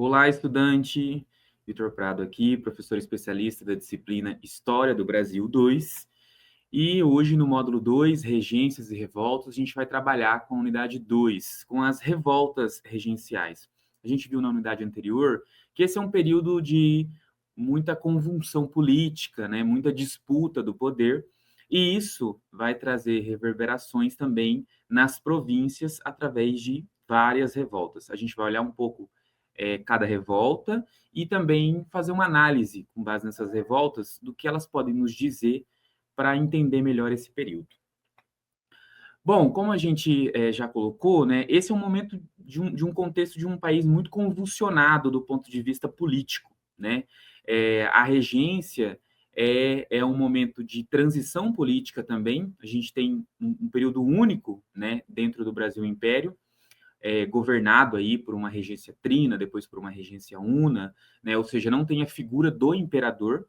Olá, estudante. Vitor Prado aqui, professor especialista da disciplina História do Brasil 2. E hoje, no módulo 2, Regências e Revoltas, a gente vai trabalhar com a unidade 2, com as revoltas regenciais. A gente viu na unidade anterior que esse é um período de muita convulsão política, né, muita disputa do poder, e isso vai trazer reverberações também nas províncias através de várias revoltas. A gente vai olhar um pouco cada revolta e também fazer uma análise, com base nessas revoltas, do que elas podem nos dizer para entender melhor esse período. Bom, como a gente já colocou, né, esse é um momento de um contexto de um país muito convulsionado do ponto de vista político, né? A regência é um momento de transição política também. A gente tem um período único, né, dentro do Brasil Império, governado aí por uma regência trina, depois por uma regência una, né? Ou seja, não tem a figura do imperador.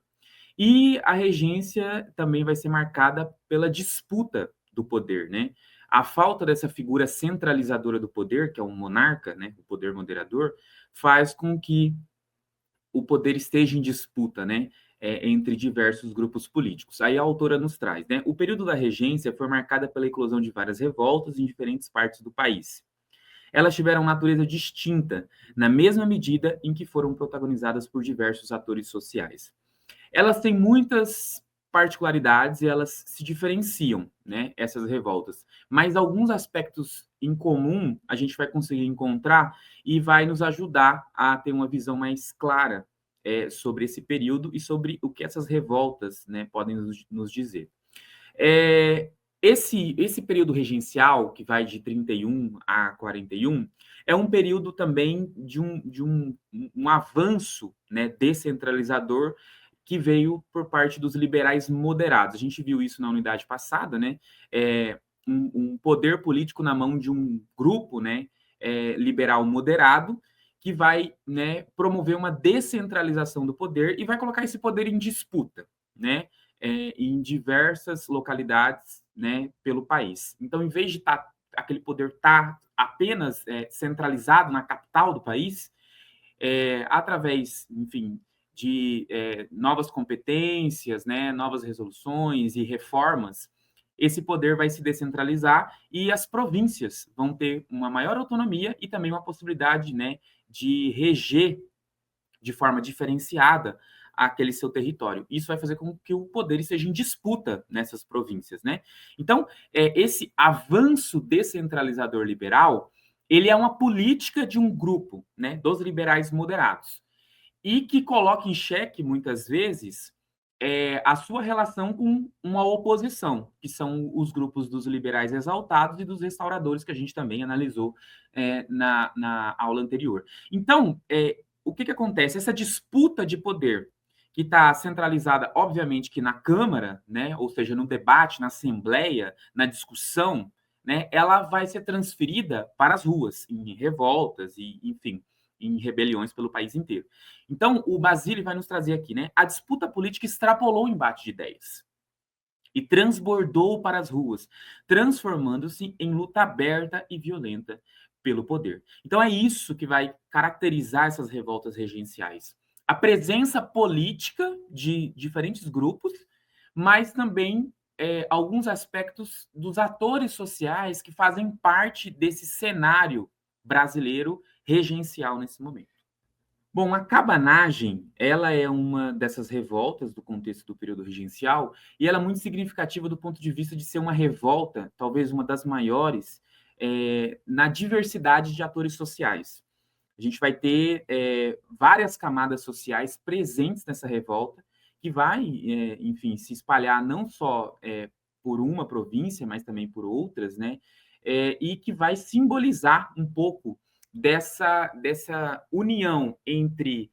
E a regência também vai ser marcada pela disputa do poder, né? A falta dessa figura centralizadora do poder, que é um monarca, né, o poder moderador, faz com que o poder esteja em disputa, né, entre diversos grupos políticos. Aí a autora nos traz, né? O período da regência foi marcada pela eclosão de várias revoltas em diferentes partes do país. Elas tiveram natureza distinta, na mesma medida em que foram protagonizadas por diversos atores sociais. Elas têm muitas particularidades e elas se diferenciam, né, essas revoltas. Mas alguns aspectos em comum a gente vai conseguir encontrar e vai nos ajudar a ter uma visão mais clara sobre esse período e sobre o que essas revoltas, né, podem nos dizer. Esse período regencial, que vai de 31 a 41, é um período também de um avanço, né, descentralizador que veio por parte dos liberais moderados. A gente viu isso na unidade passada, né? Um poder político na mão de um grupo, né, liberal moderado, que vai, né, promover uma descentralização do poder e vai colocar esse poder em disputa, né? Em diversas localidades, né, pelo país. Então, em vez de aquele poder estar apenas centralizado na capital do país, através, enfim, de novas competências, né, novas resoluções e reformas, esse poder vai se descentralizar e as províncias vão ter uma maior autonomia e também uma possibilidade, né, de reger de forma diferenciada aquele seu território. Isso vai fazer com que o poder esteja em disputa nessas províncias, né? Então, esse avanço descentralizador liberal, ele é uma política de um grupo, né, dos liberais moderados, e que coloca em xeque, muitas vezes, a sua relação com uma oposição, que são os grupos dos liberais exaltados e dos restauradores, que a gente também analisou na aula anterior. Então, o que acontece? Essa disputa de poder, que está centralizada, obviamente, que na Câmara, né, ou seja, no debate, na Assembleia, na discussão, né, ela vai ser transferida para as ruas, em revoltas e, enfim, em rebeliões pelo país inteiro. Então, o Basile vai nos trazer aqui, né? A disputa política extrapolou o embate de ideias e transbordou para as ruas, transformando-se em luta aberta e violenta pelo poder. Então, é isso que vai caracterizar essas revoltas regenciais. A presença política de diferentes grupos, mas também alguns aspectos dos atores sociais que fazem parte desse cenário brasileiro regencial nesse momento. Bom, a cabanagem, ela é uma dessas revoltas do contexto do período regencial, e ela é muito significativa do ponto de vista de ser uma revolta, talvez uma das maiores, na diversidade de atores sociais. A gente vai ter várias camadas sociais presentes nessa revolta, que vai, enfim, se espalhar não só por uma província, mas também por outras, né? E que vai simbolizar um pouco dessa união entre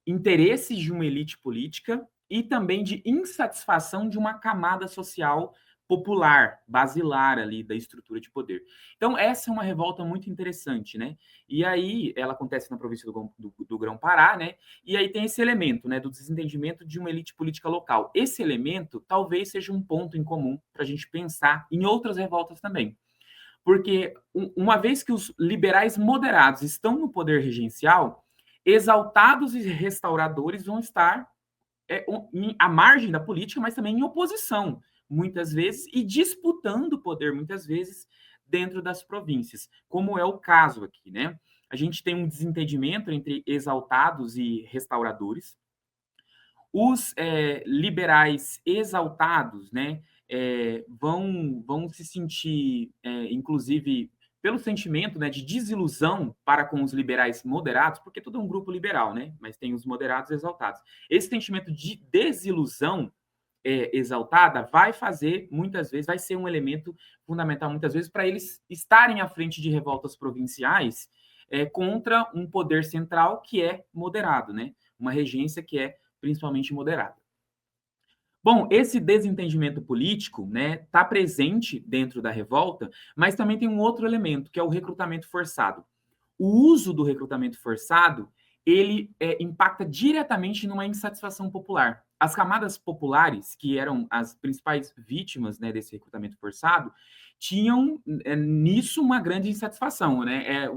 interesses de uma elite política e também de insatisfação de uma camada social popular, basilar ali da estrutura de poder. Então, essa é uma revolta muito interessante, né? E aí, ela acontece na província do Grão-Pará, né? E aí tem esse elemento, né, do desentendimento de uma elite política local. Esse elemento talvez seja um ponto em comum para a gente pensar em outras revoltas também. Porque, uma vez que os liberais moderados estão no poder regencial, exaltados e restauradores vão estar à margem da política, mas também em oposição, muitas vezes, e disputando poder, muitas vezes, dentro das províncias, como é o caso aqui, né? A gente tem um desentendimento entre exaltados e restauradores. Os liberais exaltados, né, vão se sentir, inclusive, pelo sentimento, né, de desilusão para com os liberais moderados, porque todo é um grupo liberal, né, mas tem os moderados exaltados. Esse sentimento de desilusão exaltada vai fazer, muitas vezes, vai ser um elemento fundamental, muitas vezes, para eles estarem à frente de revoltas provinciais contra um poder central que é moderado, né, uma regência que é principalmente moderada. Bom, esse desentendimento político, né, está presente dentro da revolta, mas também tem um outro elemento, que é o recrutamento forçado. O uso do recrutamento forçado, ele impacta diretamente numa insatisfação popular. As camadas populares, que eram as principais vítimas, né, desse recrutamento forçado, tinham nisso uma grande insatisfação, né?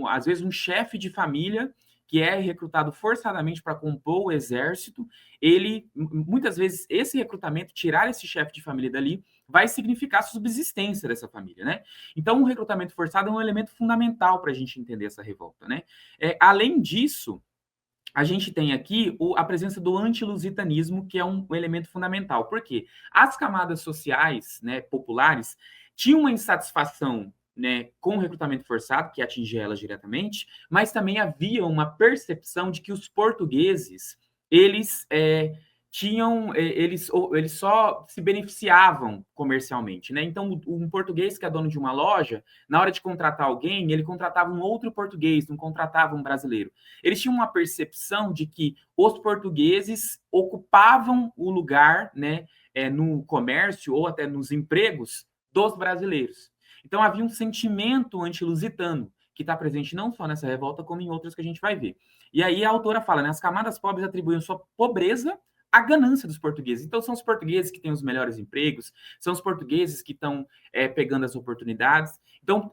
Às vezes um chefe de família que é recrutado forçadamente para compor o exército, ele muitas vezes esse recrutamento, tirar esse chefe de família dali, vai significar a subsistência dessa família, né? Então, o recrutamento forçado é um elemento fundamental para a gente entender essa revolta, né? Além disso, a gente tem aqui a presença do antilusitanismo, que é um elemento fundamental. Por quê? As camadas sociais, né, populares, tinham uma insatisfação, né, com o recrutamento forçado, que atingia elas diretamente, mas também havia uma percepção de que os portugueses, eles eles só se beneficiavam comercialmente, né? Então, um português que é dono de uma loja, na hora de contratar alguém, ele contratava um outro português, não contratava um brasileiro. Eles tinham uma percepção de que os portugueses ocupavam o lugar, né, no comércio ou até nos empregos dos brasileiros. Então, havia um sentimento antilusitano, que está presente não só nessa revolta, como em outras que a gente vai ver. E aí a autora fala, né, as camadas pobres atribuem sua pobreza à ganância dos portugueses. Então, são os portugueses que têm os melhores empregos, são os portugueses que estão pegando as oportunidades. Então,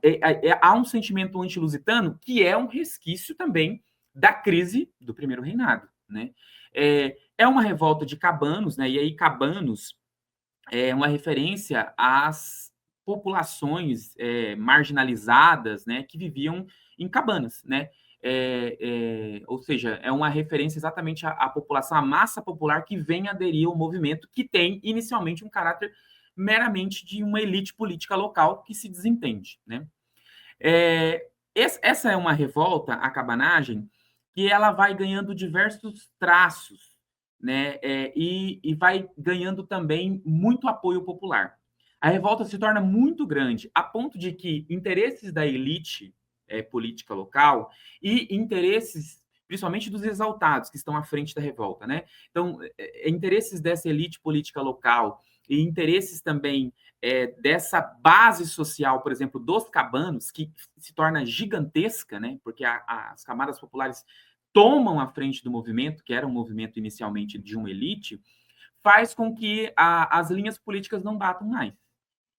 há um sentimento antilusitano que é um resquício também da crise do primeiro reinado, né? É uma revolta de cabanos, né? E aí cabanos é uma referência às populações marginalizadas, né, que viviam em cabanas, né? Ou seja, é uma referência exatamente à população, à massa popular que vem aderir ao movimento que tem inicialmente um caráter meramente de uma elite política local que se desentende, né? Essa é uma revolta, a cabanagem, que ela vai ganhando diversos traços, né? E vai ganhando também muito apoio popular. A revolta se torna muito grande, a ponto de que interesses da elite política local e interesses, principalmente dos exaltados, que estão à frente da revolta, né? Então, interesses dessa elite política local e interesses também dessa base social, por exemplo, dos cabanos, que se torna gigantesca, né? Porque as camadas populares tomam a frente do movimento, que era um movimento inicialmente de uma elite, faz com que as linhas políticas não batam mais.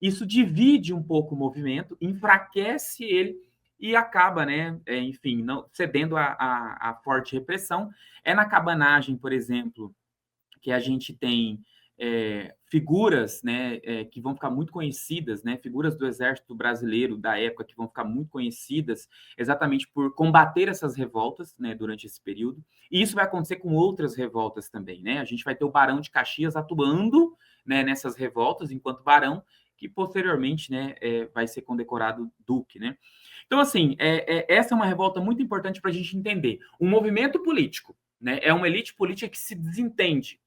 Isso divide um pouco o movimento, enfraquece ele e acaba, né, enfim, não, cedendo a forte repressão. É na cabanagem, por exemplo, que a gente tem figuras, né, que vão ficar muito conhecidas, né, figuras do exército brasileiro da época que vão ficar muito conhecidas exatamente por combater essas revoltas, né, durante esse período. E isso vai acontecer com outras revoltas também, né? A gente vai ter o Barão de Caxias atuando, né, nessas revoltas enquanto barão, que posteriormente, né, vai ser condecorado duque, né? Então, assim, essa é uma revolta muito importante para a gente entender. Um movimento político, né, é uma elite política que se desentende,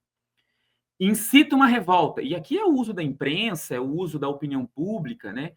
incita uma revolta, e aqui é o uso da imprensa, é o uso da opinião pública, né?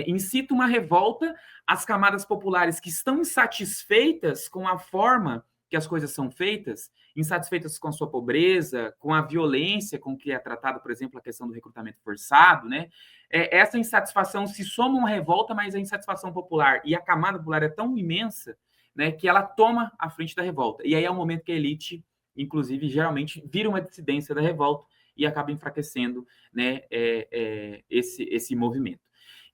Incita uma revolta às camadas populares que estão insatisfeitas com a forma que as coisas são feitas, insatisfeitas com a sua pobreza, com a violência com que é tratado, por exemplo, a questão do recrutamento forçado, né? Essa insatisfação se soma a uma revolta, mas a insatisfação popular e a camada popular é tão imensa, né, que ela toma a frente da revolta. E aí é o momento que a elite, inclusive, geralmente vira uma dissidência da revolta e acaba enfraquecendo, né, esse movimento.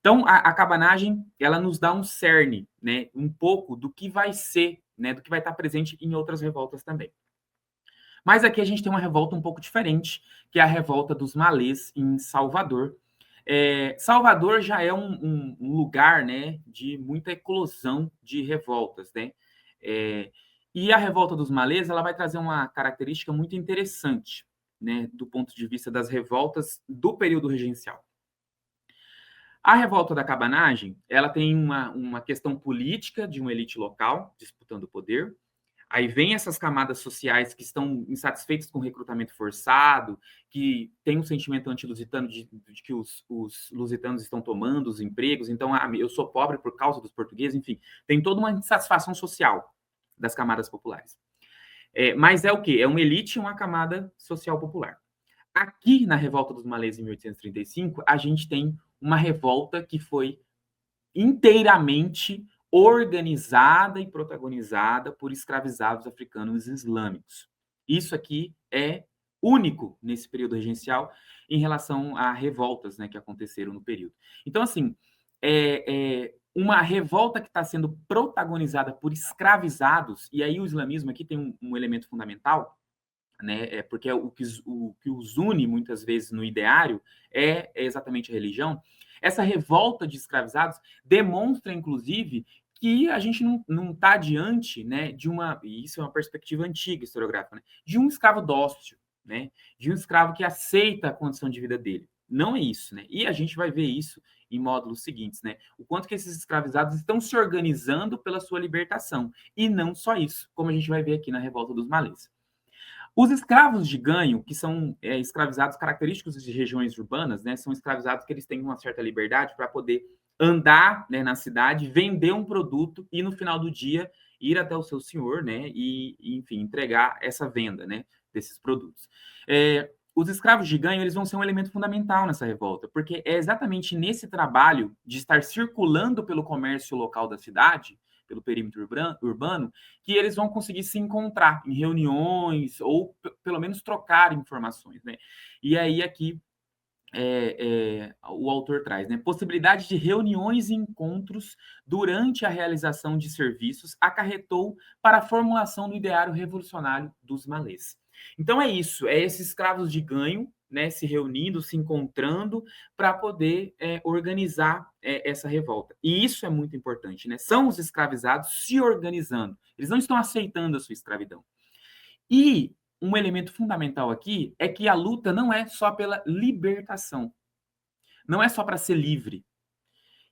Então, a cabanagem, ela nos dá um cerne, né, um pouco do que vai ser, né, do que vai estar presente em outras revoltas também. Mas aqui a gente tem uma revolta um pouco diferente, que é a revolta dos malês em Salvador. Salvador já é um lugar, né, de muita eclosão de revoltas, né? E a revolta dos malês, ela vai trazer uma característica muito interessante, né, do ponto de vista das revoltas do período regencial. A revolta da cabanagem, ela tem uma questão política de uma elite local disputando o poder. Aí vem essas camadas sociais que estão insatisfeitas com o recrutamento forçado, que tem um sentimento anti-lusitano de que os lusitanos estão tomando os empregos, então eu sou pobre por causa dos portugueses, enfim, tem toda uma insatisfação social das camadas populares. Mas é o quê? É uma elite e uma camada social popular. Aqui na Revolta dos Malês, em 1835, a gente tem uma revolta que foi inteiramente organizada e protagonizada por escravizados africanos islâmicos. Isso aqui é único nesse período regencial em relação a revoltas, né, que aconteceram no período. Então, assim, uma revolta que está sendo protagonizada por escravizados, e aí o islamismo aqui tem um elemento fundamental, né, porque o que os une muitas vezes no ideário é exatamente a religião. Essa revolta de escravizados demonstra, inclusive, que a gente não está diante, né, e isso é uma perspectiva antiga historiográfica, né, de um escravo dócil, né, de um escravo que aceita a condição de vida dele. Não é isso, né? E a gente vai ver isso em módulos seguintes, né? O quanto que esses escravizados estão se organizando pela sua libertação. E não só isso, como a gente vai ver aqui na Revolta dos Malês. Os escravos de ganho, que são escravizados característicos de regiões urbanas, né, são escravizados que eles têm uma certa liberdade para poder andar, né, na cidade, vender um produto e no final do dia ir até o seu senhor, né, e enfim, entregar essa venda, né, desses produtos. Os escravos de ganho, eles vão ser um elemento fundamental nessa revolta, porque é exatamente nesse trabalho de estar circulando pelo comércio local da cidade, pelo perímetro urbano, que eles vão conseguir se encontrar em reuniões ou pelo menos trocar informações, né? E aí aqui o autor traz, né? Possibilidade de reuniões e encontros durante a realização de serviços acarretou para a formulação do ideário revolucionário dos malês. Então é isso, é esses escravos de ganho, né, se reunindo, se encontrando para poder organizar essa revolta. E isso é muito importante, né? São os escravizados se organizando. Eles não estão aceitando a sua escravidão. E um elemento fundamental aqui é que a luta não é só pela libertação. Não é só para ser livre.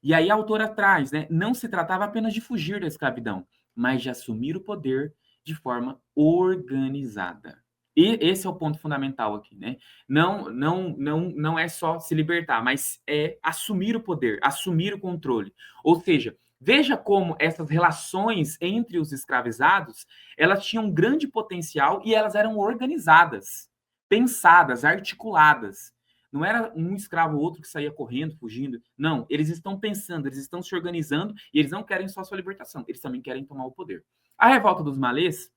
E aí a autora traz, né? Não se tratava apenas de fugir da escravidão, mas de assumir o poder de forma organizada. E esse é o ponto fundamental aqui, né? Não é só se libertar, mas é assumir o poder, assumir o controle. Ou seja, veja como essas relações entre os escravizados, elas tinham um grande potencial e elas eram organizadas, pensadas, articuladas. Não era um escravo ou outro que saía correndo, fugindo. Não, eles estão pensando, eles estão se organizando e eles não querem só sua libertação, eles também querem tomar o poder. A revolta dos malês,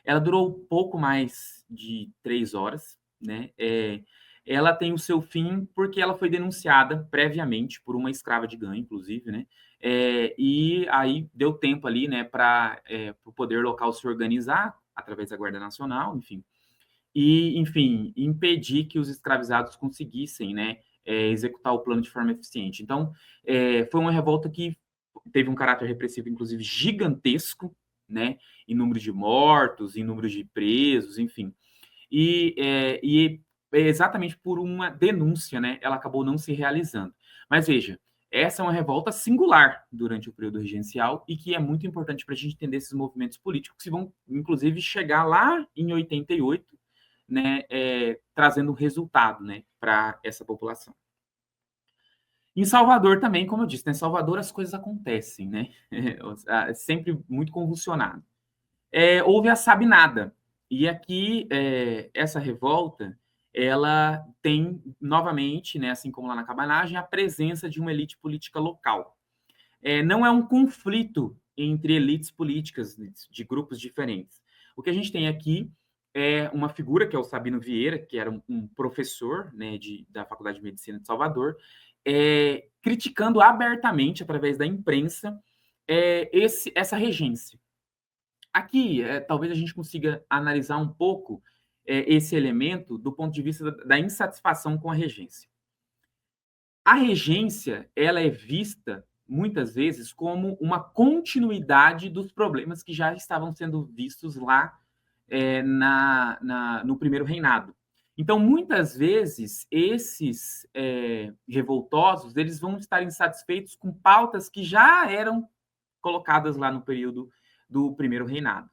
ela durou pouco mais de 3 horas, né? Ela tem o seu fim porque ela foi denunciada previamente por uma escrava de ganho, inclusive, né? E aí deu tempo ali, né, para o poder local se organizar através da Guarda Nacional, enfim, e, enfim, impedir que os escravizados conseguissem, né, executar o plano de forma eficiente. Então, foi uma revolta que teve um caráter repressivo, inclusive, gigantesco, né, em número de mortos, em número de presos, enfim. E exatamente por uma denúncia, né, ela acabou não se realizando. Mas veja, essa é uma revolta singular durante o período regencial e que é muito importante para a gente entender esses movimentos políticos que vão, inclusive, chegar lá em 88, né, trazendo resultado, né, para essa população. Em Salvador também, como eu disse, né, Salvador as coisas acontecem, né, sempre muito convulsionado. Houve a Sabinada, e aqui essa revolta, ela tem novamente, né, assim como lá na cabanagem, a presença de uma elite política local. Não é um conflito entre elites políticas de grupos diferentes. O que a gente tem aqui é uma figura que é o Sabino Vieira, que era um professor, né, da Faculdade de Medicina de Salvador, criticando abertamente, através da imprensa, essa regência. aqui, talvez a gente consiga analisar um pouco esse elemento do ponto de vista da insatisfação com a regência. A regência, ela é vista, muitas vezes, como uma continuidade dos problemas que já estavam sendo vistos lá no primeiro reinado. Então, muitas vezes, esses revoltosos, eles vão estar insatisfeitos com pautas que já eram colocadas lá no período do primeiro reinado.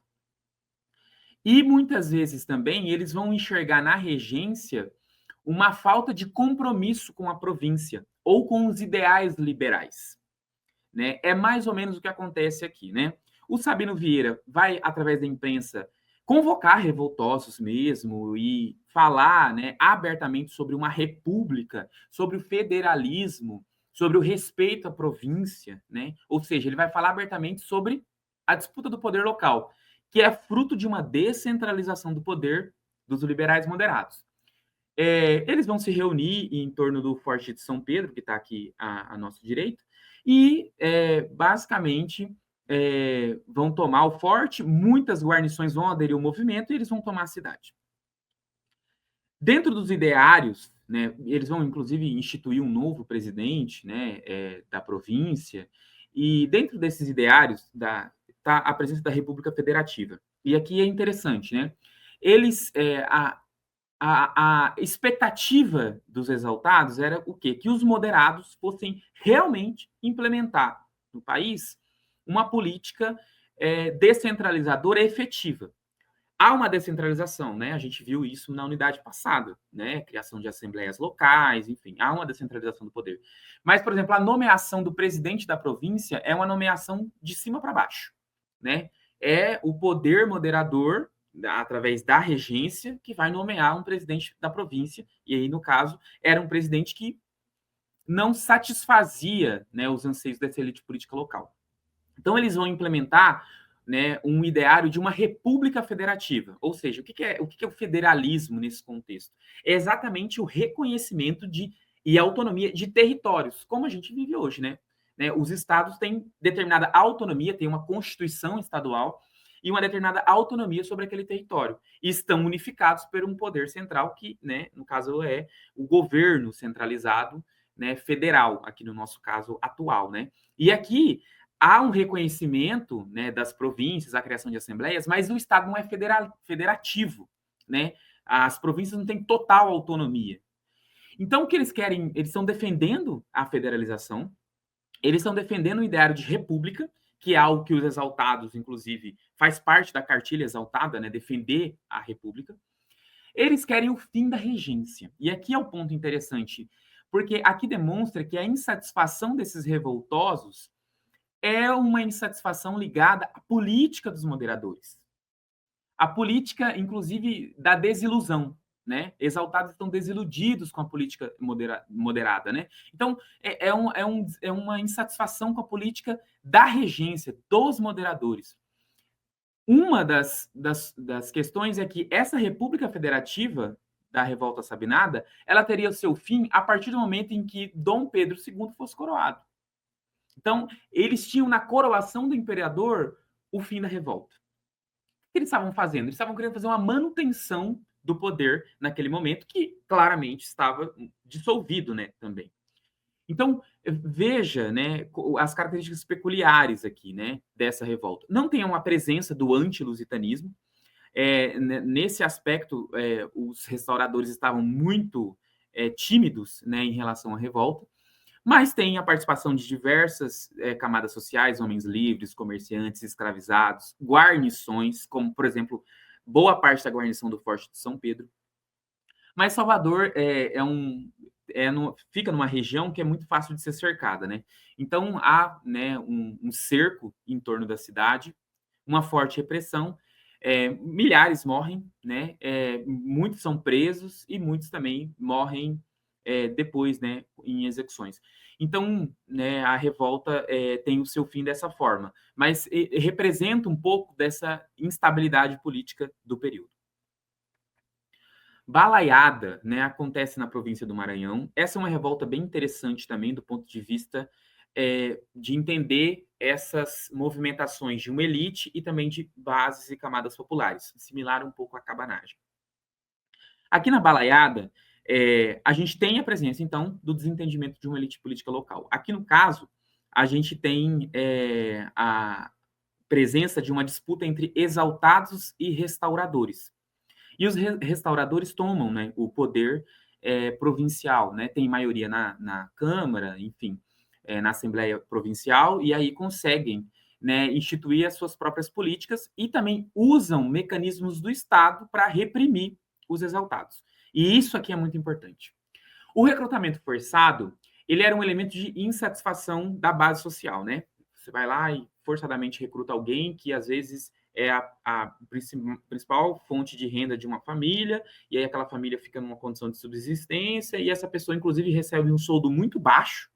E muitas vezes também eles vão enxergar na regência uma falta de compromisso com a província ou com os ideais liberais, né? É mais ou menos o que acontece aqui, né? O Sabino Vieira vai, através da imprensa, convocar revoltosos mesmo e falar, né, abertamente sobre uma república, sobre o federalismo, sobre o respeito à província, né? Ou seja, ele vai falar abertamente sobre a disputa do poder local, que é fruto de uma descentralização do poder dos liberais moderados. Eles vão se reunir em torno do Forte de São Pedro, que está aqui a nosso direito, e basicamente vão tomar o forte, muitas guarnições vão aderir ao movimento e eles vão tomar a cidade. Dentro dos ideários, né, eles vão inclusive instituir um novo presidente, né, da província, e dentro desses ideários está a presença da República Federativa. E aqui é interessante, né? Eles, a expectativa dos exaltados era o quê? Que os moderados fossem realmente implementar no país uma política descentralizadora efetiva. Há uma descentralização, né? A gente viu isso na unidade passada, né? Criação de assembleias locais, enfim, há uma descentralização do poder. Mas, por exemplo, a nomeação do presidente da província é uma nomeação de cima para baixo, né? É o poder moderador através da regência, que vai nomear um presidente da província, e aí, no caso, era um presidente que não satisfazia, né, os anseios dessa elite política local. Então, eles vão implementar, né, um ideário de uma república federativa, ou seja, o que é o federalismo nesse contexto? É exatamente o reconhecimento e autonomia de territórios, como a gente vive hoje, né? Os estados têm determinada autonomia, têm uma constituição estadual, e uma determinada autonomia sobre aquele território. E estão unificados por um poder central que, né, no caso, é o governo centralizado, né, federal, aqui no nosso caso atual, né? E aqui há um reconhecimento, né, das províncias, a criação de assembleias, mas o Estado não é federativo, né? As províncias não têm total autonomia. Então, o que eles querem? Eles estão defendendo a federalização, eles estão defendendo o ideário de república, que é algo que os exaltados, inclusive, faz parte da cartilha exaltada, né, defender a república. Eles querem o fim da regência. E aqui é o ponto interessante, porque aqui demonstra que a insatisfação desses revoltosos é uma insatisfação ligada à política dos moderadores. A política, inclusive, da desilusão, né? Exaltados estão desiludidos com a política moderada, né? Então, é uma insatisfação com a política da regência, dos moderadores. Uma das questões é que essa República Federativa da Revolta Sabinada, ela teria o seu fim a partir do momento em que Dom Pedro II fosse coroado. Então, eles tinham na coroação do imperador o fim da revolta. O que eles estavam fazendo? Eles estavam querendo fazer uma manutenção do poder naquele momento, que claramente estava dissolvido, né, também. Então, veja, né, as características peculiares aqui, né, dessa revolta. Não tem uma presença do antilusitanismo. Nesse aspecto, os restauradores estavam muito tímidos, né, em relação à revolta. Mas tem a participação de diversas camadas sociais, homens livres, comerciantes, escravizados, guarnições, como, por exemplo, boa parte da guarnição do Forte de São Pedro. Mas Salvador fica numa região que é muito fácil de ser cercada, né? Então, há, né, um cerco em torno da cidade, uma forte repressão, milhares morrem, né? Muitos são presos e muitos também morrem depois, né, em execuções. Então, né, a revolta tem o seu fim dessa forma, mas representa um pouco dessa instabilidade política do período. Balaiada, né, acontece na província do Maranhão. Essa é uma revolta bem interessante também do ponto de vista de entender essas movimentações de uma elite e também de bases e camadas populares, similar um pouco à cabanagem. Aqui na balaiada, a gente tem a presença, então, do desentendimento de uma elite política local. Aqui, no caso, a gente tem a presença de uma disputa entre exaltados e restauradores. E os restauradores tomam, né, o poder provincial, né, tem maioria na Câmara, enfim, na Assembleia Provincial, e aí conseguem, né, instituir as suas próprias políticas e também usam mecanismos do Estado para reprimir os exaltados. E isso aqui é muito importante. O recrutamento forçado, ele era um elemento de insatisfação da base social, né? Você vai lá e forçadamente recruta alguém que, às vezes, é a principal fonte de renda de uma família, e aí aquela família fica numa condição de subsistência, e essa pessoa, inclusive, recebe um soldo muito baixo,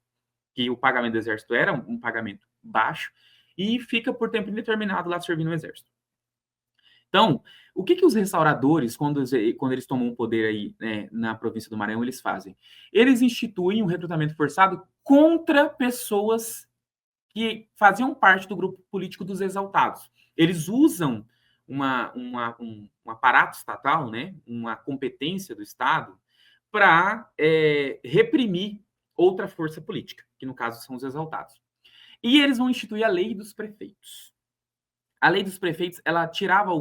que o pagamento do exército era um pagamento baixo, e fica por tempo indeterminado lá servindo no exército. Então, o que os restauradores, quando eles tomam o poder aí, né, na província do Maranhão, eles fazem? Eles instituem um recrutamento forçado contra pessoas que faziam parte do grupo político dos exaltados. Eles usam um aparato estatal, né, uma competência do Estado, para reprimir outra força política, que no caso são os exaltados. E eles vão instituir a lei dos prefeitos. A lei dos prefeitos, ela tirava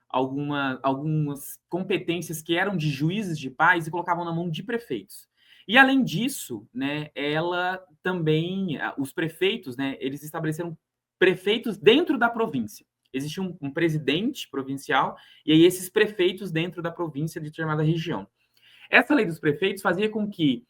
algumas competências que eram de juízes de paz e colocavam na mão de prefeitos. E além disso, né, ela também, os prefeitos, né, eles estabeleceram prefeitos dentro da província. Existe um presidente provincial e aí esses prefeitos dentro da província de determinada região. Essa lei dos prefeitos fazia com que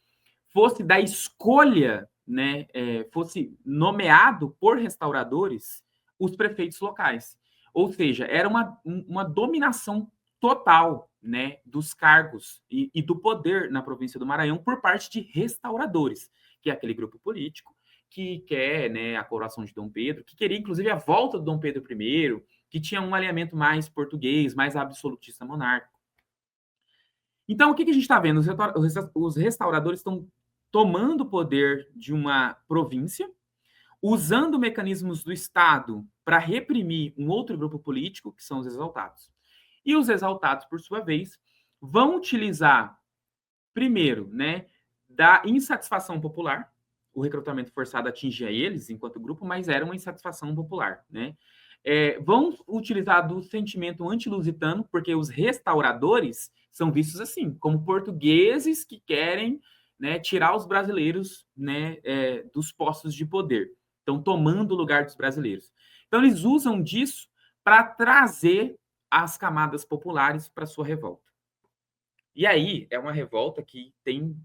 fosse da escolha, né, fosse nomeado por restauradores os prefeitos locais. Ou seja, era uma dominação total, né, dos cargos e do poder na província do Maranhão por parte de restauradores, que é aquele grupo político que quer, né, a coroação de Dom Pedro, que queria inclusive a volta do Dom Pedro I, que tinha um alinhamento mais português, mais absolutista monárquico. Então, o que a gente está vendo? Os restauradores estão tomando o poder de uma província, usando mecanismos do Estado para reprimir um outro grupo político, que são os exaltados. E os exaltados, por sua vez, vão utilizar, primeiro, né, da insatisfação popular. O recrutamento forçado atingia eles enquanto grupo, mas era uma insatisfação popular, né? Vão utilizar do sentimento antilusitano, porque os restauradores são vistos assim, como portugueses que querem, né, tirar os brasileiros, né, dos postos de poder. Estão tomando o lugar dos brasileiros. Então, eles usam disso para trazer as camadas populares para sua revolta. E aí, é uma revolta que tem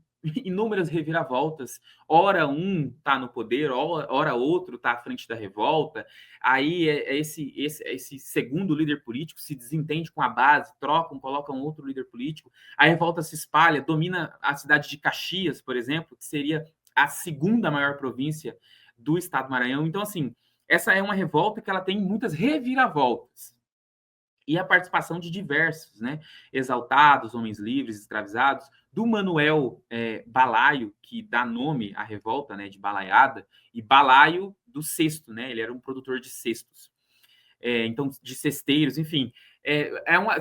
inúmeras reviravoltas. Ora um está no poder, ora outro está à frente da revolta. Aí esse segundo líder político se desentende com a base, colocam outro líder político. A revolta se espalha, domina a cidade de Caxias, por exemplo, que seria a segunda maior província do estado do Maranhão. Então, assim, essa é uma revolta que ela tem muitas reviravoltas. E a participação de diversos, né, exaltados, homens livres, escravizados, do Manuel Balaio, que dá nome à revolta, né, de balaiada, e Balaio do cesto, né, ele era um produtor de cestos, então, de cesteiros, enfim,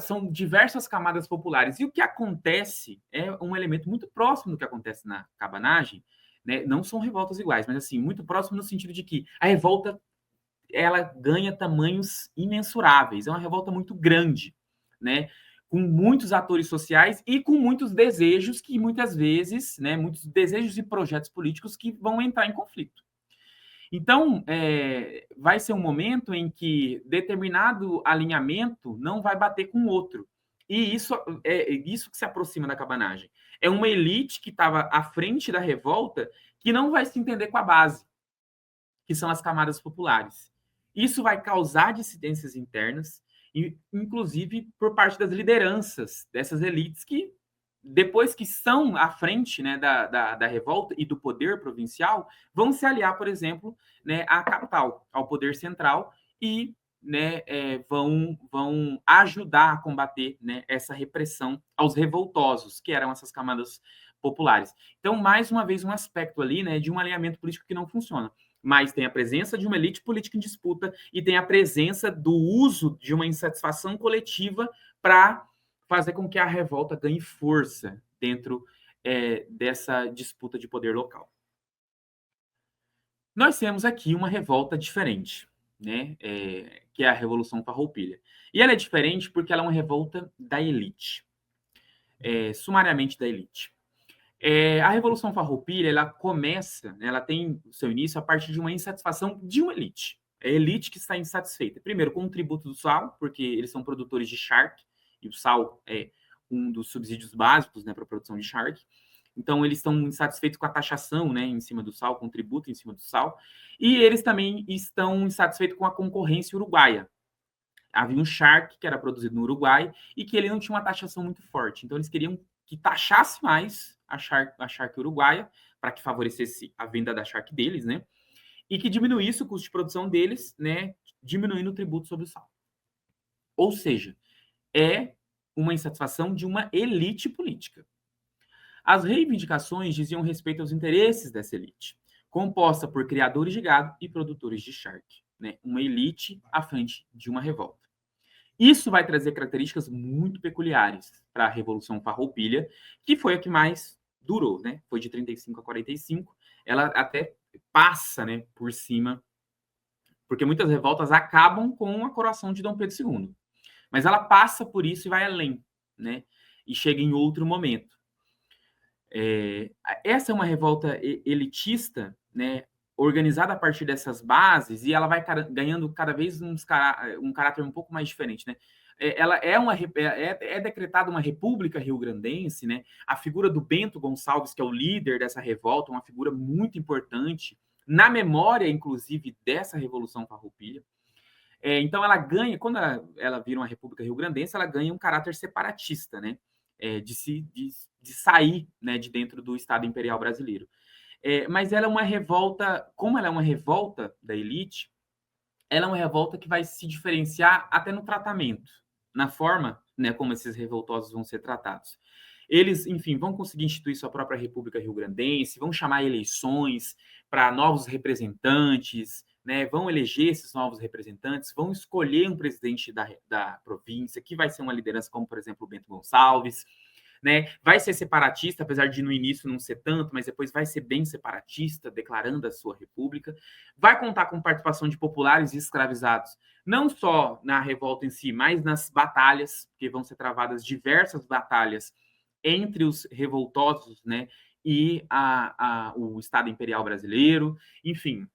são diversas camadas populares. E o que acontece é um elemento muito próximo do que acontece na cabanagem, né, não são revoltas iguais, mas assim, muito próximo no sentido de que a revolta ela ganha tamanhos imensuráveis. É uma revolta muito grande, né? Com muitos atores sociais e com muitos desejos que muitas vezes, né, muitos desejos e projetos políticos que vão entrar em conflito. Então, vai ser um momento em que determinado alinhamento não vai bater com o outro. E isso é isso que se aproxima da cabanagem. É uma elite que estava à frente da revolta que não vai se entender com a base, que são as camadas populares. Isso vai causar dissidências internas, inclusive por parte das lideranças dessas elites que, depois que são à frente, né, da revolta e do poder provincial, vão se aliar, por exemplo, né, à capital, ao poder central, e, né, vão ajudar a combater, né, essa repressão aos revoltosos, que eram essas camadas populares. Então, mais uma vez, um aspecto ali, né, de um alinhamento político que não funciona. mas tem a presença de uma elite política em disputa e tem a presença do uso de uma insatisfação coletiva para fazer com que a revolta ganhe força dentro dessa disputa de poder local. Nós temos aqui uma revolta diferente, né? Que é a Revolução Farroupilha. E ela é diferente porque ela é uma revolta da elite, sumariamente da elite. A Revolução Farroupilha, ela começa, né, ela tem o seu início a partir de uma insatisfação de uma elite. É a elite que está insatisfeita. Primeiro, com o tributo do sal, porque eles são produtores de charque, e o sal é um dos subsídios básicos, né, para a produção de charque. Então, eles estão insatisfeitos com a taxação, né, em cima do sal, com o tributo em cima do sal. E eles também estão insatisfeitos com a concorrência uruguaia. Havia um charque que era produzido no Uruguai e que ele não tinha uma taxação muito forte. Então, eles queriam que taxasse mais a charque uruguaia, para que favorecesse a venda da charque deles, né? E que diminuísse o custo de produção deles, né? Diminuindo o tributo sobre o sal. Ou seja, é uma insatisfação de uma elite política. As reivindicações diziam respeito aos interesses dessa elite, composta por criadores de gado e produtores de charque, né? Uma elite à frente de uma revolta. Isso vai trazer características muito peculiares para a Revolução Farroupilha, que foi a que mais durou, né? Foi de 35 a 45. Ela até passa, né, por cima, porque muitas revoltas acabam com a coroação de Dom Pedro II. Mas ela passa por isso e vai além, né? E chega em outro momento. Essa é uma revolta elitista, né, organizada a partir dessas bases, e ela vai ganhando cada vez um caráter um pouco mais diferente, né? Ela é decretada uma república rio-grandense, né? A figura do Bento Gonçalves, que é o líder dessa revolta, uma figura muito importante na memória, inclusive, dessa Revolução Farroupilha. Então, ela ganha, quando ela vira uma república rio-grandense, ela ganha um caráter separatista, né? De sair, né, de dentro do Estado Imperial Brasileiro. Mas ela é uma revolta, como ela é uma revolta da elite, ela é uma revolta que vai se diferenciar até no tratamento, na forma, né, como esses revoltosos vão ser tratados. Eles, enfim, vão conseguir instituir sua própria República Rio-Grandense, vão chamar eleições para novos representantes, né, vão eleger esses novos representantes, vão escolher um presidente da província, que vai ser uma liderança como, por exemplo, o Bento Gonçalves, né? Vai ser separatista, apesar de no início não ser tanto, mas depois vai ser bem separatista, declarando a sua república. Vai contar com participação de populares e escravizados, não só na revolta em si, mas nas batalhas, que vão ser travadas diversas batalhas entre os revoltosos, né, e o Estado Imperial Brasileiro. Enfim,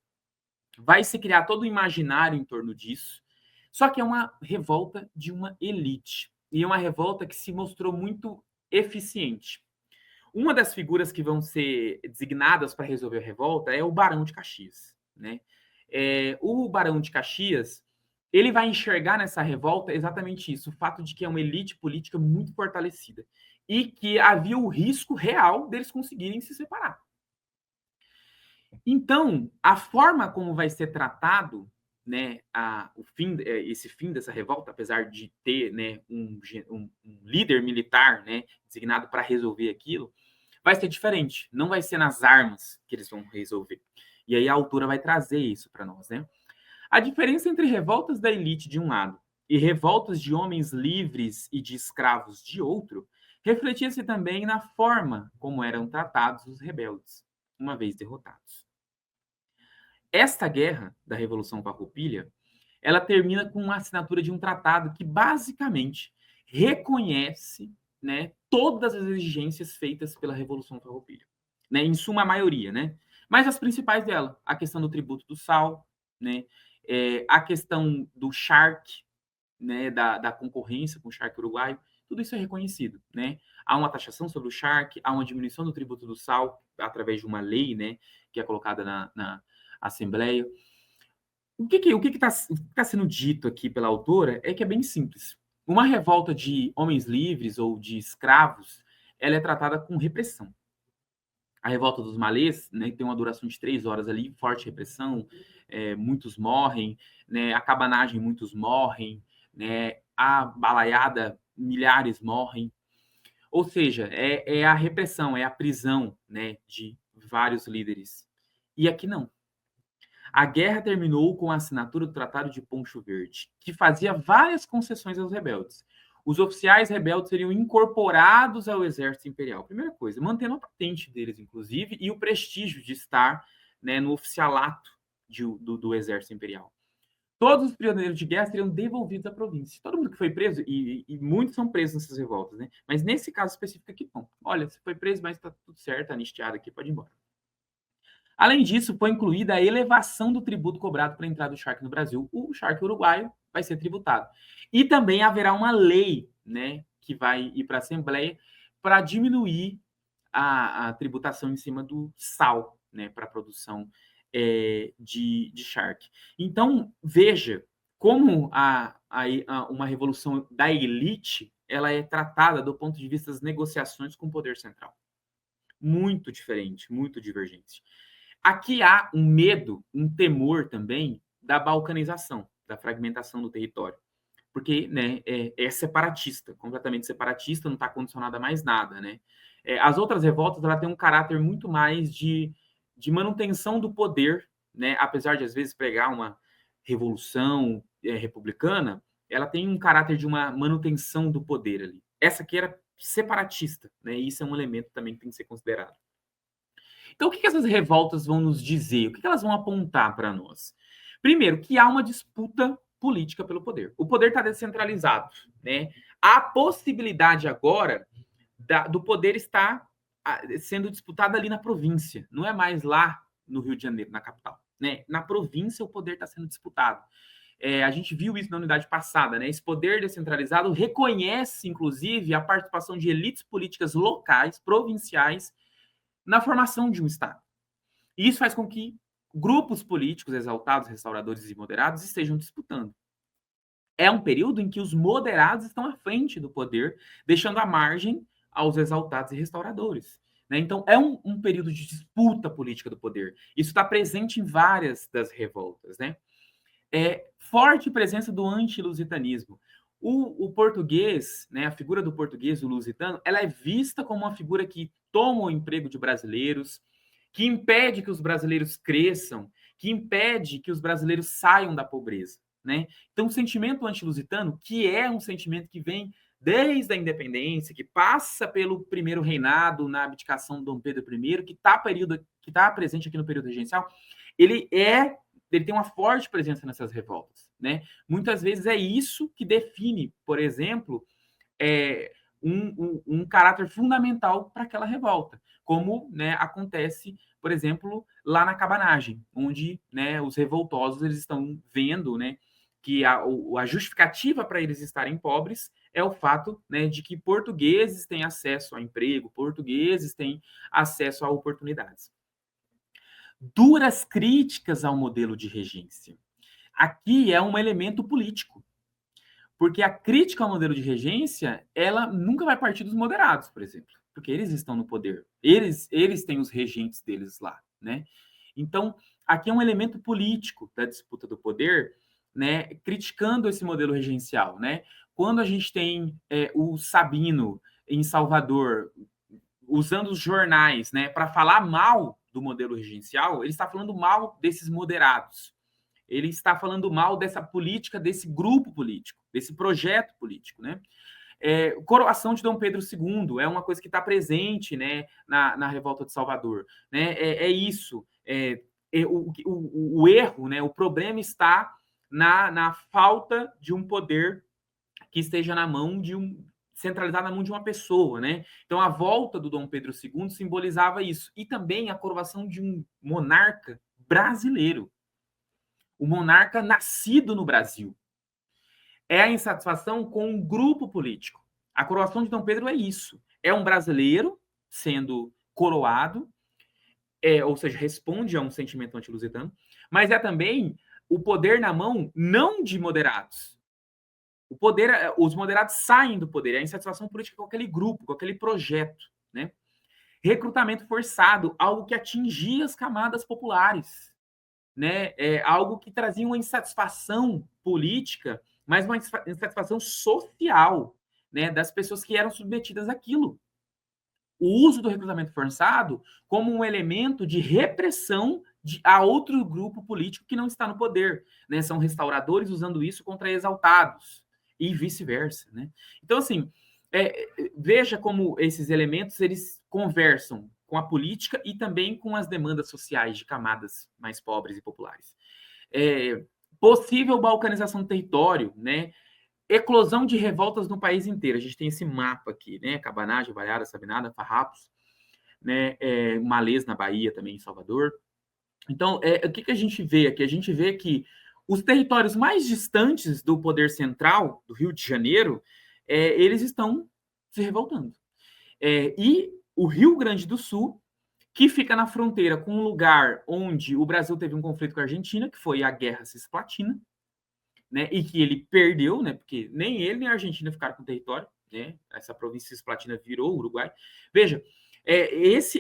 vai se criar todo o imaginário em torno disso. Só que é uma revolta de uma elite. E é uma revolta que se mostrou muito eficiente. Uma das figuras que vão ser designadas para resolver a revolta é o Barão de Caxias, né? O Barão de Caxias, ele vai enxergar nessa revolta exatamente isso, o fato de que é uma elite política muito fortalecida e que havia o risco real deles conseguirem se separar. Então, a forma como vai ser tratado, né, esse fim dessa revolta, apesar de ter, né, um líder militar, né, designado para resolver aquilo, vai ser diferente. Não vai ser nas armas que eles vão resolver. E aí a autora vai trazer isso para nós, né? A diferença entre revoltas da elite de um lado e revoltas de homens livres e de escravos de outro refletia-se também na forma como eram tratados os rebeldes, uma vez derrotados. Esta guerra da Revolução Farroupilha, ela termina com a assinatura de um tratado que basicamente reconhece, né, todas as exigências feitas pela Revolução Farroupilha, né, em suma maioria, né? Mas as principais dela, a questão do tributo do sal, né, a questão do charque, né, da concorrência com o charque uruguaio, tudo isso é reconhecido, né? Há uma taxação sobre o charque, há uma diminuição do tributo do sal através de uma lei, né, que é colocada na Assembleia. O que está sendo dito aqui pela autora é que é bem simples. Uma revolta de homens livres ou de escravos, ela é tratada com repressão. A revolta dos malês, né, tem uma duração de 3 horas ali, forte repressão, muitos morrem, né, a cabanagem, muitos morrem, né, a balaiada, milhares morrem. Ou seja, é a repressão, é a prisão, né, de vários líderes. E aqui não. A guerra terminou com a assinatura do Tratado de Poncho Verde, que fazia várias concessões aos rebeldes. Os oficiais rebeldes seriam incorporados ao exército imperial. Primeira coisa, mantendo a patente deles, inclusive, e o prestígio de estar, né, no oficialato do exército imperial. Todos os prisioneiros de guerra seriam devolvidos à província. Todo mundo que foi preso, e muitos são presos nessas revoltas, né? Mas nesse caso específico aqui, não. Olha, você foi preso, mas está tudo certo, anistiado aqui, pode ir embora. Além disso, foi incluída a elevação do tributo cobrado para a entrada do charque no Brasil. O charque uruguaio vai ser tributado. E também haverá uma lei, né, que vai ir para a Assembleia para diminuir a tributação em cima do sal, né, para a produção de charque. Então, veja como uma revolução da elite ela é tratada do ponto de vista das negociações com o poder central. Muito diferente, muito divergente. Aqui há um medo, um temor também da balcanização, da fragmentação do território. Porque, né, é separatista, completamente separatista, não está condicionado a mais nada, né? As outras revoltas, ela tem um caráter muito mais de manutenção do poder, né? Apesar de, às vezes, pregar uma revolução republicana, ela tem um caráter de uma manutenção do poder ali. Essa aqui era separatista, né? E isso é um elemento também que tem que ser considerado. Então, o que essas revoltas vão nos dizer? O que elas vão apontar para nós? Primeiro, que há uma disputa política pelo poder. O poder está descentralizado, né? A possibilidade agora do poder estar sendo disputado ali na província, não é mais lá no Rio de Janeiro, na capital, né? Na província o poder está sendo disputado. A gente viu isso na unidade passada, né? Esse poder descentralizado reconhece, inclusive, a participação de elites políticas locais, provinciais, na formação de um Estado. E isso faz com que grupos políticos exaltados, restauradores e moderados estejam disputando. É um período em que os moderados estão à frente do poder, deixando a margem aos exaltados e restauradores. Né? Então, é um período de disputa política do poder. Isso está presente em várias das revoltas. Né? Forte presença do anti-lusitanismo. O português, né, a figura do português, o lusitano, ela é vista como uma figura que toma o emprego de brasileiros, que impede que os brasileiros cresçam, que impede que os brasileiros saiam da pobreza. Né? Então, o sentimento anti-lusitano, que é um sentimento que vem desde a independência, que passa pelo primeiro reinado, na abdicação de Dom Pedro I, que está presente aqui no período regencial, ele tem uma forte presença nessas revoltas. Né? Muitas vezes é isso que define, por exemplo, um caráter fundamental para aquela revolta, como, né, acontece, por exemplo, lá na cabanagem, onde, né, os revoltosos eles estão vendo, né, que a justificativa para eles estarem pobres é o fato, né, de que portugueses têm acesso a emprego, portugueses têm acesso a oportunidades. Duras críticas ao modelo de regência. Aqui é um elemento político, porque a crítica ao modelo de regência, ela nunca vai partir dos moderados, por exemplo, porque eles estão no poder, eles têm os regentes deles lá, né? Então, aqui é um elemento político da disputa do poder, né, criticando esse modelo regencial, né? Quando a gente tem o Sabino em Salvador usando os jornais, né, para falar mal do modelo regencial, ele está falando mal desses moderados. Ele está falando mal dessa política, desse grupo político, desse projeto político, né? Coroação de Dom Pedro II é uma coisa que está presente, né, na Revolta de Salvador. Né? Isso. O erro, né, o problema está na falta de um poder que esteja na mão centralizado na mão de uma pessoa, né? Então, a volta do Dom Pedro II simbolizava isso. E também a coroação de um monarca brasileiro. O monarca nascido no Brasil. É a insatisfação com um grupo político. A coroação de Dom Pedro é isso. É um brasileiro sendo coroado, ou seja, responde a um sentimento anti-lusitano, mas é também o poder na mão não de moderados. Os moderados saem do poder, é a insatisfação política com aquele grupo, com aquele projeto. Né? Recrutamento forçado, algo que atingia as camadas populares. Né? Algo que trazia uma insatisfação política, mas uma insatisfação social, né, das pessoas que eram submetidas àquilo. O uso do recrutamento forçado como um elemento de repressão a outro grupo político que não está no poder, né? São restauradores usando isso contra exaltados e vice-versa, né? Então, assim, veja como esses elementos eles conversam com a política e também com as demandas sociais de camadas mais pobres e populares. Possível balcanização do território, né? Eclosão de revoltas no país inteiro. A gente tem esse mapa aqui, né? Cabanagem, Vaiara, Sabinada, Farrapos, né? Malês na Bahia, também em Salvador. Então, o que a gente vê aqui? A gente vê que os territórios mais distantes do poder central, do Rio de Janeiro, eles estão se revoltando. E o Rio Grande do Sul, que fica na fronteira com um lugar onde o Brasil teve um conflito com a Argentina, que foi a Guerra Cisplatina, né, e que ele perdeu, né, porque nem ele nem a Argentina ficaram com território, né, essa província Cisplatina virou o Uruguai. Veja,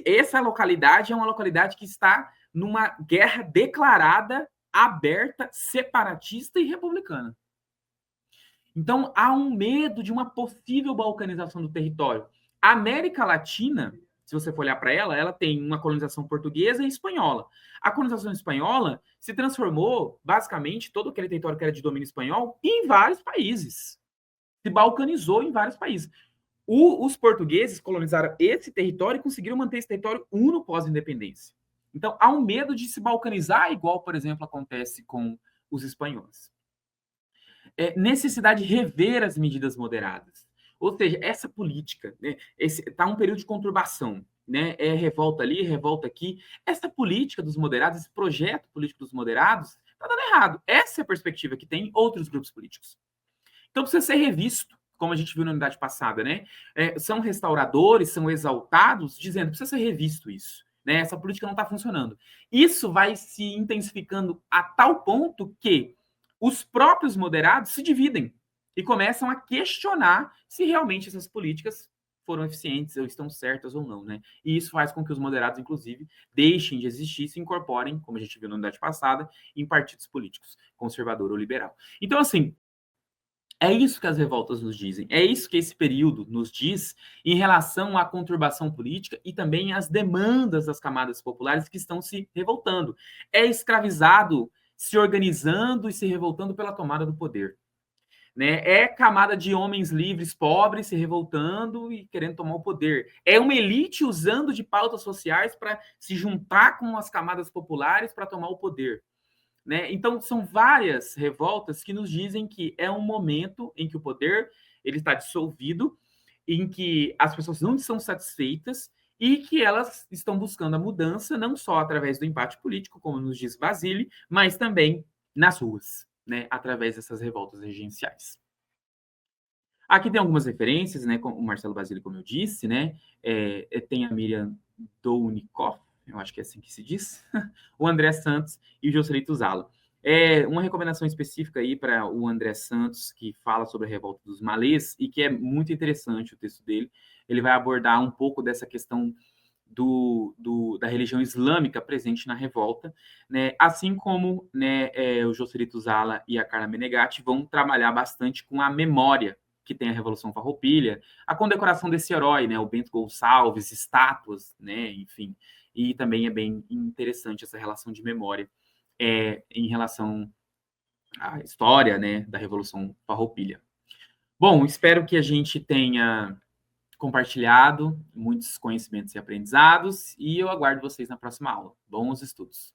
essa localidade é uma localidade que está numa guerra declarada, aberta, separatista e republicana. Então, há um medo de uma possível balcanização do território. A América Latina, se você for olhar para ela, ela tem uma colonização portuguesa e espanhola. A colonização espanhola se transformou, basicamente, todo aquele território que era de domínio espanhol, em vários países. Se balcanizou em vários países. Os portugueses colonizaram esse território e conseguiram manter esse território uno pós-independência. Então, há um medo de se balcanizar, igual, por exemplo, acontece com os espanhóis. Necessidade de rever as medidas moderadas. Ou seja, essa política, né, está um período de conturbação, né, revolta ali, revolta aqui. Essa política dos moderados, esse projeto político dos moderados, está dando errado. Essa é a perspectiva que tem outros grupos políticos. Então precisa ser revisto, como a gente viu na unidade passada, né? São restauradores, são exaltados, dizendo que precisa ser revisto isso. Né? Essa política não está funcionando. Isso vai se intensificando a tal ponto que os próprios moderados se dividem e começam a questionar se realmente essas políticas foram eficientes, ou estão certas ou não, né? E isso faz com que os moderados, inclusive, deixem de existir e se incorporem, como a gente viu na unidade passada, em partidos políticos, conservador ou liberal. Então, assim, é isso que as revoltas nos dizem, é isso que esse período nos diz em relação à conturbação política e também às demandas das camadas populares que estão se revoltando. É escravizado se organizando e se revoltando pela tomada do poder. Né? É camada de homens livres, pobres, se revoltando e querendo tomar o poder. É uma elite usando de pautas sociais para se juntar com as camadas populares para tomar o poder. Né? Então, são várias revoltas que nos dizem que é um momento em que o poder ele está dissolvido, em que as pessoas não são satisfeitas e que elas estão buscando a mudança não só através do embate político, como nos diz Basile, mas também nas ruas, né? Através dessas revoltas regenciais. Aqui tem algumas referências, né? Com o Marcelo Basile, como eu disse, né? Tem a Miriam Dounikoff, eu acho que é assim que se diz, o André Santos e o Joselito Zala. Uma recomendação específica aí para o André Santos, que fala sobre a revolta dos malês, e que é muito interessante o texto dele. Ele vai abordar um pouco dessa questão da religião islâmica presente na revolta, né? Assim como, né, o Joselito Zala e a Carla Menegatti vão trabalhar bastante com a memória que tem a Revolução Farroupilha, a condecoração desse herói, né, o Bento Gonçalves, estátuas, né, enfim, e também é bem interessante essa relação de memória em relação à história, né, da Revolução Farroupilha. Bom, espero que a gente tenha compartilhado muitos conhecimentos e aprendizados e eu aguardo vocês na próxima aula. Bons estudos!